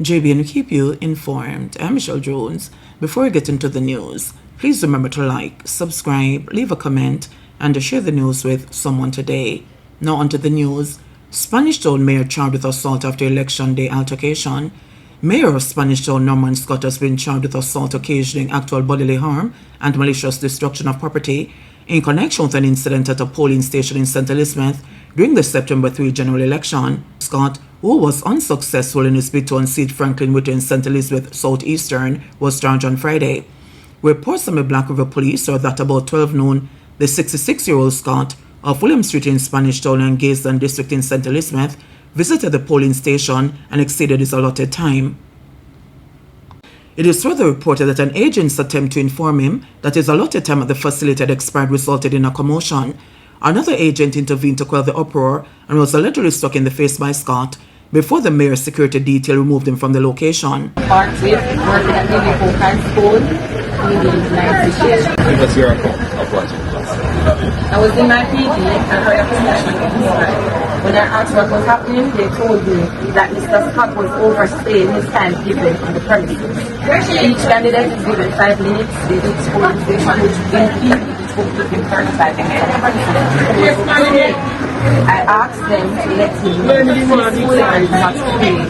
JBNN will keep you informed. I'm Michelle Jones. Before we get into the news, please remember to like, subscribe, leave a comment, and to share the news with someone today. Now onto the news. Spanish Town Mayor charged with assault after Election Day altercation. Mayor of Spanish Town Norman Scott has been charged with assault occasioning actual bodily harm and malicious destruction of property in connection with an incident at a polling station in St. Elizabeth during the September 3 general election. Scott, who was unsuccessful in his bid to unseat Franklin within St. Elizabeth Southeastern, was charged on Friday. Reports from the Black River Police are that about 12 noon, the 66-year-old Scott of William Street in Spanish Town and Gaysden District in St. Elizabeth visited the polling station and exceeded his allotted time. It is further reported that an agent's attempt to inform him that his allotted time at the facility had expired resulted in a commotion. Another agent intervened to quell the uproar and was allegedly struck in the face by Scott before the mayor's security detail removed him from the location. Give us your account of what? I was in my PD and heard a confession. When I asked what was happening, they told me that Mr. Scott was overstaying his time given on the premises. Each candidate is given 5 minutes. They each polling station, which in PD, which will give him 35 minutes. I asked them to let him peacefully and not create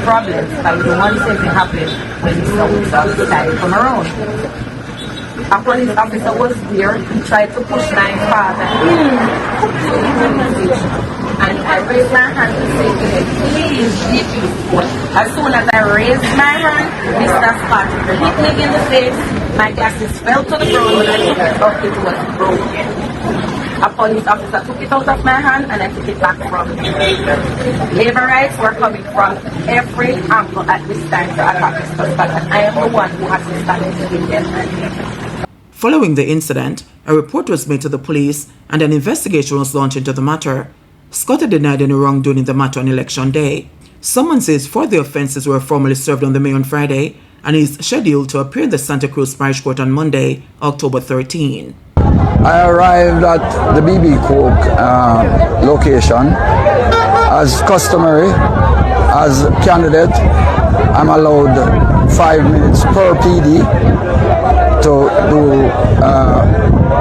problems like the one thing that happened when Mr. Woodstock decided to come around. A police officer was there. He tried to push my father in to the police station. And I raised my hand to say to him, please, but as soon as I raised my hand, Mr. Scott hit me in the face. My glasses fell to the ground. When I took it up, it was broken. A police officer took it out of my hand and I took it back from him. Labor rights were coming from every angle at this time to attack Mr. Scott, and I am the one who has to stand in the Following the incident, a report was made to the police and an investigation was launched into the matter. Scott had denied any wrongdoing in the matter on Election Day. Summonses for the offences were formally served on the mayor on Friday and is scheduled to appear in the Santa Cruz Parish Court on Monday, October 13. I arrived at the BB Coke location. As customary, as candidate, I'm allowed 5 minutes per PD to do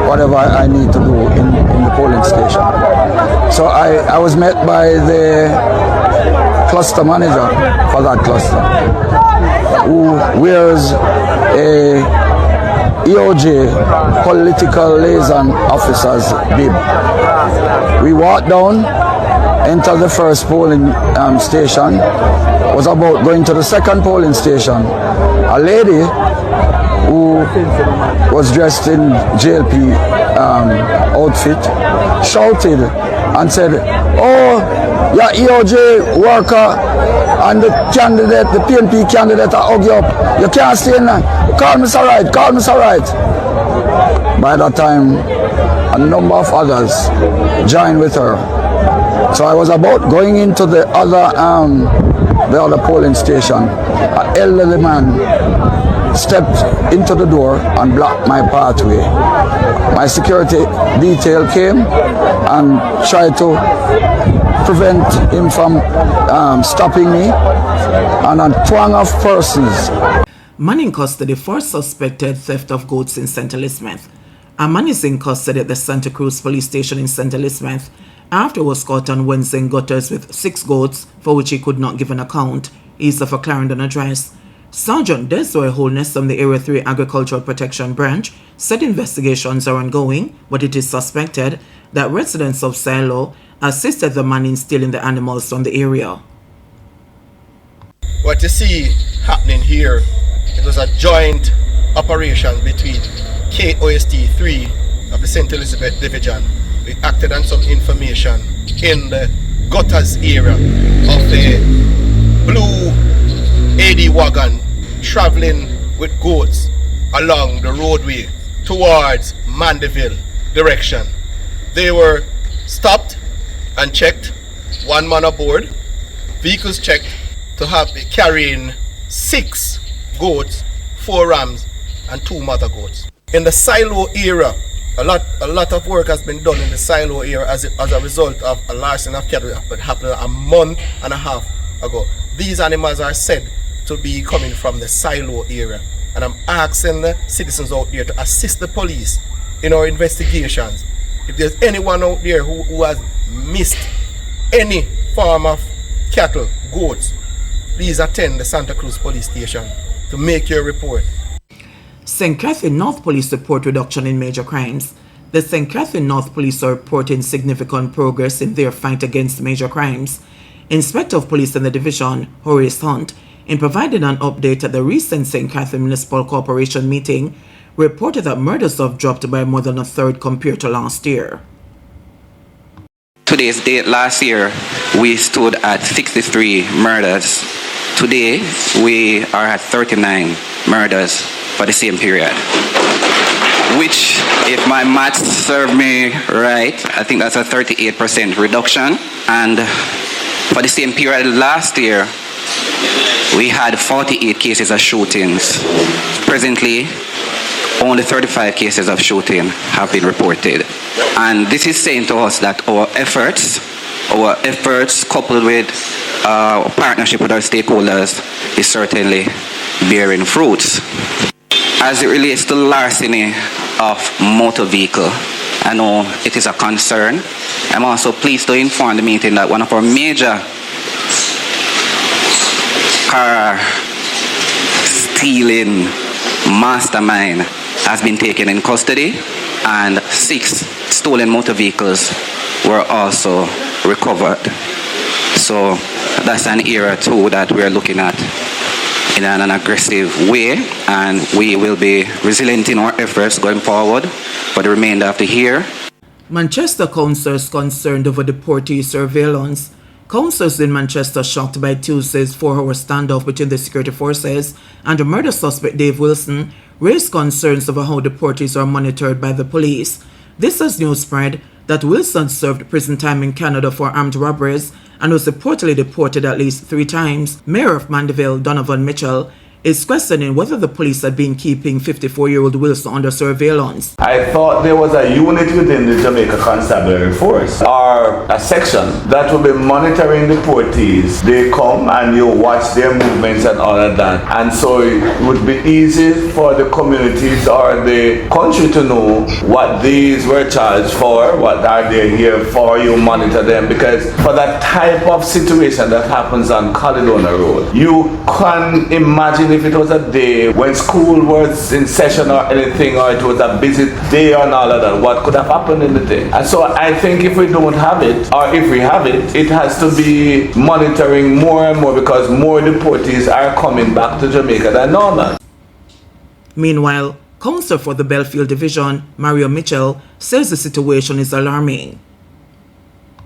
whatever I need to do in the polling station. So I was met by the cluster manager for that cluster, who wears a EOJ political liaison officer's bib. We walked down, entered the first polling station, was about going to the second polling station. A lady who was dressed in JLP outfit shouted and said, "Oh, your EOJ worker and the candidate, the PNP candidate, I hug you up. You can't stay in there. Call Mr. Wright, call Mr. Wright." By that time, a number of others joined with her. So I was about going into the other polling station. An elderly man stepped into the door and blocked my pathway. My security detail came and tried to prevent him from stopping me, and a twang of persons. Man in custody for suspected theft of goats in St. Elizabeth. A man is in custody at the Santa Cruz police station in St. Elizabeth after he was caught on Wednesday in gutters with 6 goats for which he could not give an account, east of a Clarendon address. Sergeant Desiree Holness from the Area 3 Agricultural Protection Branch said investigations are ongoing, but it is suspected that residents of Silo assisted the man in stealing the animals from the area. What you see happening here, it was a joint operation between KOST 3 of the St. Elizabeth Division. We acted on some information in the gutters area of the blue AD wagon traveling with goats along the roadway towards Mandeville direction. They were stopped and checked, 1 man aboard, vehicles checked to have carrying 6 goats, 4 rams and 2 mother goats. In the silo area, a lot of work has been done in the silo area as a result of a larceny of cattle that happened a month and a half ago. These animals are said to be coming from the silo area. And I'm asking the citizens out there to assist the police in our investigations. If there's anyone out there who has missed any form of cattle, goats, please attend the Santa Cruz Police Station to make your report. St. Catherine North Police report reduction in major crimes. The St. Catherine North Police are reporting significant progress in their fight against major crimes. Inspector of Police in the division, Horace Hunt, in providing an update at the recent St. Catherine Municipal Corporation meeting, reported that murders have dropped by more than a third compared to last year. Today's date last year, we stood at 63 murders. Today, we are at 39 murders for the same period. Which, if my maths serve me right, I think that's a 38% reduction. And for the same period last year, we had 48 cases of shootings. Presently, only 35 cases of shooting have been reported. And this is saying to us that our efforts coupled with partnership with our stakeholders is certainly bearing fruits. As it relates to larceny of motor vehicle, I know it is a concern. I'm also pleased to inform the meeting that one of our major car stealing mastermind has been taken in custody, and 6 stolen motor vehicles were also recovered. So that's an area too that we're looking at in an aggressive way, and we will be resilient in our efforts going forward for the remainder of the year. Manchester councillors concerned over deportee surveillance. Councillors in Manchester shocked by Tuesday's 4-hour standoff between the security forces and the murder suspect Dave Wilson raised concerns over how deportees are monitored by the police. This as news spread that Wilson served prison time in Canada for armed robberies and was reportedly deported at least 3 times. Mayor of Mandeville, Donovan Mitchell, is questioning whether the police had been keeping 54-year-old Wilson under surveillance. I thought there was a unit within the Jamaica Constabulary Force, or a section, that will be monitoring deportees. They come and you watch their movements and all of that. And so it would be easy for the communities or the country to know what these were charged for, what are they here for, you monitor them. Because for that type of situation that happens on Caledonia Road, you can imagine if it was a day when school was in session or anything, or it was a busy day and all of that, what could have happened in the day. And so I think if we don't have it, or if we have it, it has to be monitoring more and more, because more deportees are coming back to Jamaica than normal. Meanwhile, counsel for the Belfield Division, Mario Mitchell, says the situation is alarming.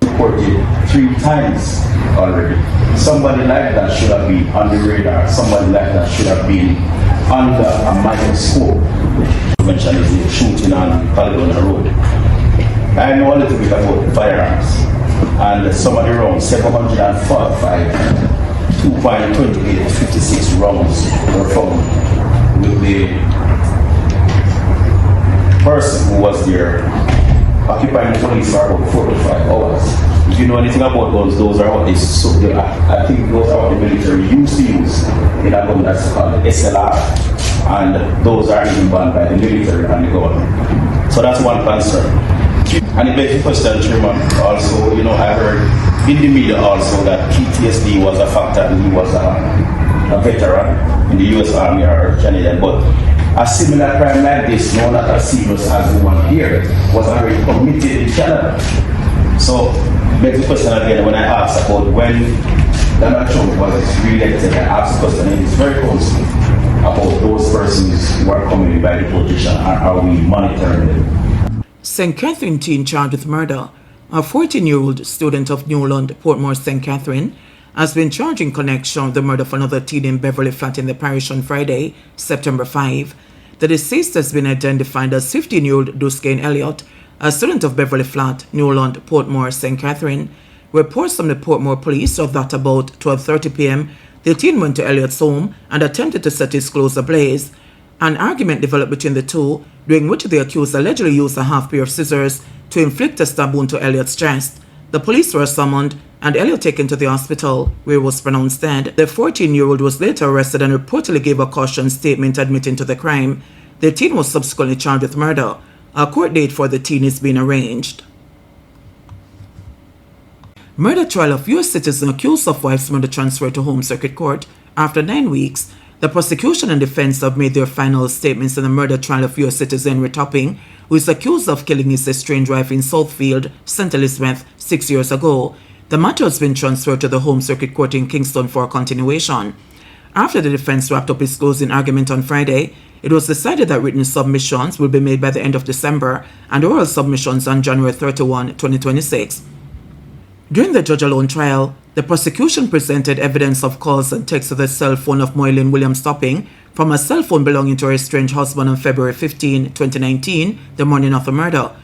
Reported 3 times already. Somebody like that should have been on the radar. Somebody like that should have been under a microscope. Mentioned is the shooting on Caledonia Road. I know a little bit about firearms, and some of the rounds, 745, 2.28, 56 rounds were found with the person who was there occupying the police for about 4 to 5 hours. If you know anything about guns, those are what I think those are what the military used to use in a gun that's called the SLR, and those are even banned by the military and the government. So that's one concern. And it begs the question, Chairman, also, I heard in the media also that PTSD was a factor, and he was a veteran in the US Army or Canadian, but a similar crime like this, no not as serious as the one here, was already committed in Canada. So, begs the question again when I asked about when Donald Trump was re-elected, I asked the question, and it's very close about those persons who are coming by deportation, and are we monitoring them? St. Catherine teen charged with murder. A 14-year-old student of Newland, Portmore St. Catherine, has been charged in connection with the murder of another teen in Beverly Flat in the parish on Friday, September 5. The deceased has been identified as 15-year-old Duskane Elliott, a student of Beverly Flat, Newland, Portmore, St. Catherine. Reports from the Portmore police are that about 12:30 p.m., the teen went to Elliott's home and attempted to set his clothes ablaze. An argument developed between the two, during which the accused allegedly used a half pair of scissors to inflict a stab wound to Elliott's chest. The police were summoned and Elliot taken to the hospital, where he was pronounced dead. The 14-year-old was later arrested and reportedly gave a caution statement admitting to the crime. The teen was subsequently charged with murder. A court date for the teen is being arranged. Murder trial of U.S. citizen accused of wife's murder transferred to Home Circuit Court. After 9 weeks, the prosecution and defense have made their final statements in the murder trial of U.S. citizen Henry Topping, who is accused of killing his estranged wife in Southfield, St. Elizabeth, 6 years ago. The matter has been transferred to the Home Circuit Court in Kingston for continuation. After the defense wrapped up its closing argument on Friday, it was decided that written submissions will be made by the end of December and oral submissions on January 31, 2026. During the judge-alone trial, the prosecution presented evidence of calls and texts to the cell phone of Moylan Williams Topping from a cell phone belonging to her estranged husband on February 15, 2019, the morning of the murder.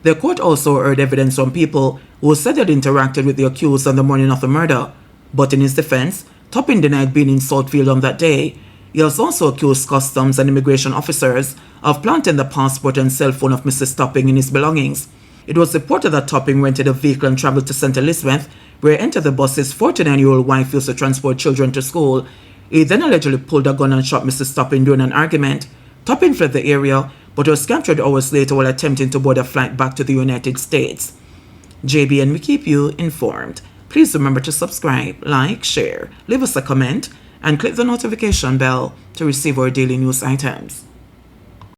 The court also heard evidence from people who said they had interacted with the accused on the morning of the murder. But in his defense, Topping denied being in Southfield on that day. He has also accused customs and immigration officers of planting the passport and cell phone of Mrs. Topping in his belongings. It was reported that Topping rented a vehicle and traveled to St. Elizabeth, where he entered the bus his 49-year-old wife used to transport children to school. He then allegedly pulled a gun and shot Mrs. Topping during an argument. Topping fled the area, but was captured hours later while attempting to board a flight back to the United States. JBNN will keep you informed. Please remember to subscribe, like, share, leave us a comment, and click the notification bell to receive our daily news items.